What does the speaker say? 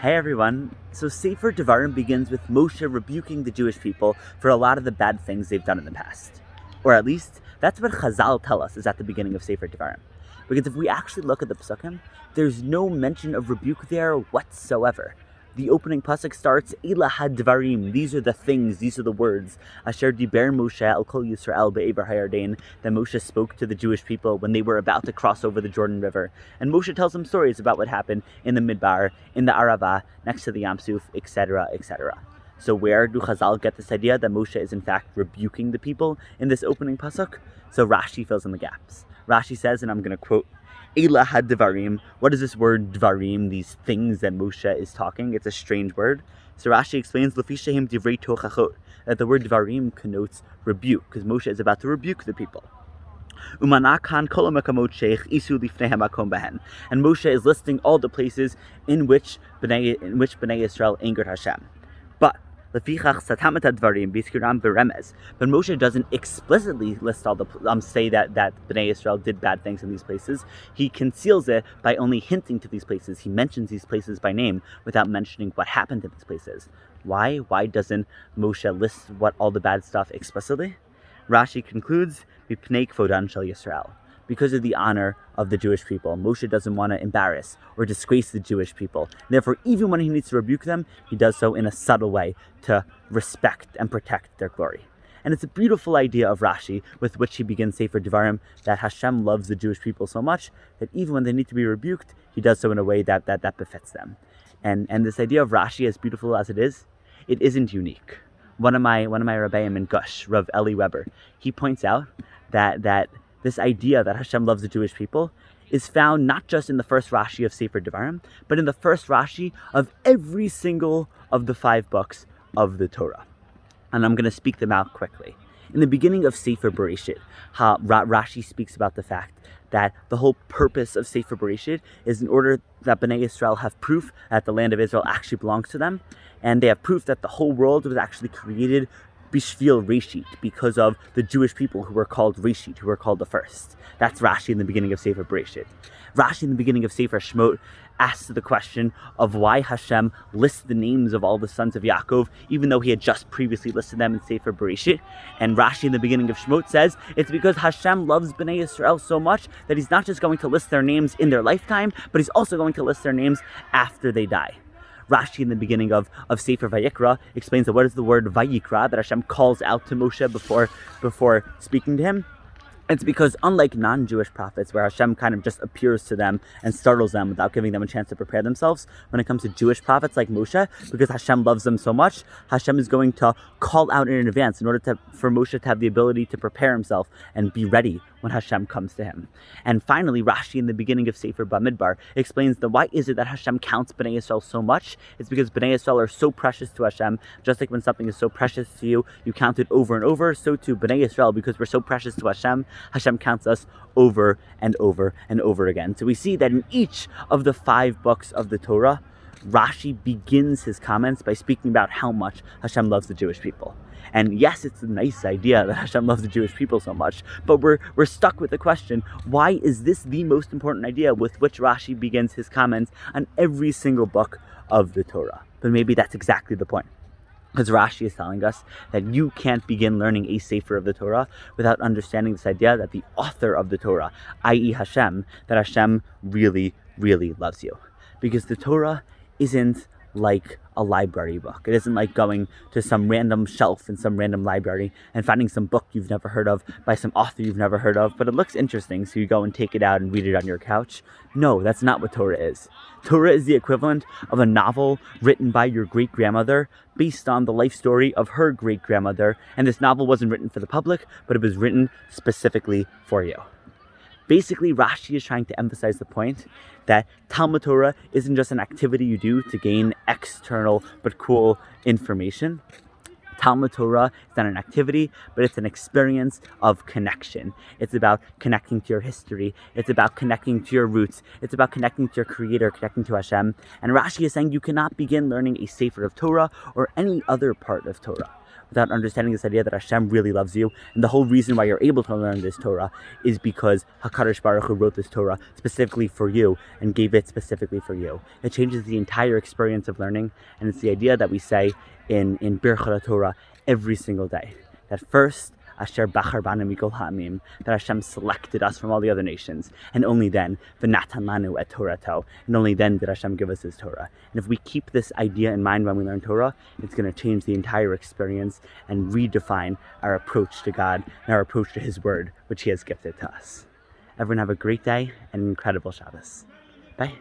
Hey everyone. So Sefer Devarim begins with Moshe rebuking the Jewish people for a lot of the bad things they've done in the past. Or at least, that's what Chazal tell us is at the beginning of Sefer Devarim. Because if we actually look at the Psukim, there's no mention of rebuke there whatsoever. The opening pasuk starts, Ela had-Devarim, these are the things, these are the words, Asher diber Moshe el kol Yisrael be'ever hayarden, that Moshe spoke to the Jewish people when they were about to cross over the Jordan River. And Moshe tells them stories about what happened in the Midbar, in the Arava, next to the Yam Suf, etc., etc. So where do Chazal get this idea that Moshe is in fact rebuking the people in this opening pasuk? So Rashi fills in the gaps. Rashi says, and I'm going to quote, Ela had-Devarim. What is this word Devarim, these things that Moshe is talking? It's a strange word. So Rashi explains, Lefishahim divrei tochachot, that the word Devarim connotes rebuke, because Moshe is about to rebuke the people. And Moshe is listing all the places in which Bnei Yisrael angered Hashem. But Moshe doesn't explicitly list all the say that Bnei Yisrael did bad things in these places. He conceals it by only hinting to these places. He mentions these places by name without mentioning what happened in these places. Why? Why doesn't Moshe list what all the bad stuff explicitly? Rashi concludes, "Mipnei kvodan shel Yisrael." Because of the honor of the Jewish people. Moshe doesn't want to embarrass or disgrace the Jewish people. Therefore, even when he needs to rebuke them, he does so in a subtle way to respect and protect their glory. And it's a beautiful idea of Rashi with which he begins Sefer Devarim, that Hashem loves the Jewish people so much that even when they need to be rebuked, he does so in a way that befits them. And this idea of Rashi, as beautiful as it isn't unique. One of my Rebbeim in Gush, Rav Eli Weber, he points out that this idea that Hashem loves the Jewish people is found not just in the first Rashi of Sefer Devarim, but in the first Rashi of every single of the 5 books of the Torah. And I'm going to speak them out quickly. In the beginning of Sefer Bereshit, Rashi speaks about the fact that the whole purpose of Sefer Bereshit is in order that Bnei Yisrael have proof that the land of Israel actually belongs to them, and they have proof that the whole world was actually created Bishvil Reshit, because of the Jewish people who were called Reshit, who were called the first. That's Rashi in the beginning of Sefer Bereshit. Rashi in the beginning of Sefer Shemot asks the question of why Hashem lists the names of all the sons of Yaakov, even though he had just previously listed them in Sefer Bereshit. And Rashi in the beginning of Shemot says it's because Hashem loves Bnei Yisrael so much that he's not just going to list their names in their lifetime, but he's also going to list their names after they die. Rashi in the beginning of Sefer Vayikra explains that what is the word Vayikra, that Hashem calls out to Moshe before speaking to him. It's because unlike non-Jewish prophets, where Hashem kind of just appears to them and startles them without giving them a chance to prepare themselves, when it comes to Jewish prophets like Moshe, because Hashem loves them so much, Hashem is going to call out in advance in order for Moshe to have the ability to prepare himself and be ready when Hashem comes to him. And finally, Rashi in the beginning of Sefer Bamidbar explains that why is it that Hashem counts Bnei Yisrael so much? It's because Bnei Yisrael are so precious to Hashem. Just like when something is so precious to you, you count it over and over, so too Bnei Yisrael, because we're so precious to Hashem, Hashem counts us over and over and over again. So we see that in each of the 5 books of the Torah, Rashi begins his comments by speaking about how much Hashem loves the Jewish people. And yes, it's a nice idea that Hashem loves the Jewish people so much, but we're stuck with the question, why is this the most important idea with which Rashi begins his comments on every single book of the Torah? But maybe that's exactly the point. Because Rashi is telling us that you can't begin learning a Sefer of the Torah without understanding this idea that the author of the Torah, i.e. Hashem, that Hashem really, really loves you. Because the Torah isn't like a library book. It isn't like going to some random shelf in some random library and finding some book you've never heard of by some author you've never heard of, but it looks interesting, so you go and take it out and read it on your couch. No, that's not what Torah is. Torah is the equivalent of a novel written by your great-grandmother based on the life story of her great-grandmother, and this novel wasn't written for the public, but it was written specifically for you. Basically, Rashi is trying to emphasize the point that Talmud Torah isn't just an activity you do to gain external but cool information. Talmud Torah is not an activity, but it's an experience of connection. It's about connecting to your history. It's about connecting to your roots. It's about connecting to your Creator, connecting to Hashem. And Rashi is saying you cannot begin learning a Sefer of Torah or any other part of Torah without understanding this idea that Hashem really loves you. And the whole reason why you're able to learn this Torah is because HaKadosh Baruch Hu wrote this Torah specifically for you and gave it specifically for you. It changes the entire experience of learning, and it's the idea that we say in Birchot Torah every single day. That first, Asher Bachar Banu Mikol Ha'amim, that Hashem selected us from all the other nations, and only then, V'natan Lanu et Torato, and only then did Hashem give us His Torah. And if we keep this idea in mind when we learn Torah, it's going to change the entire experience and redefine our approach to God and our approach to His Word, which He has gifted to us. Everyone have a great day and an incredible Shabbos. Bye.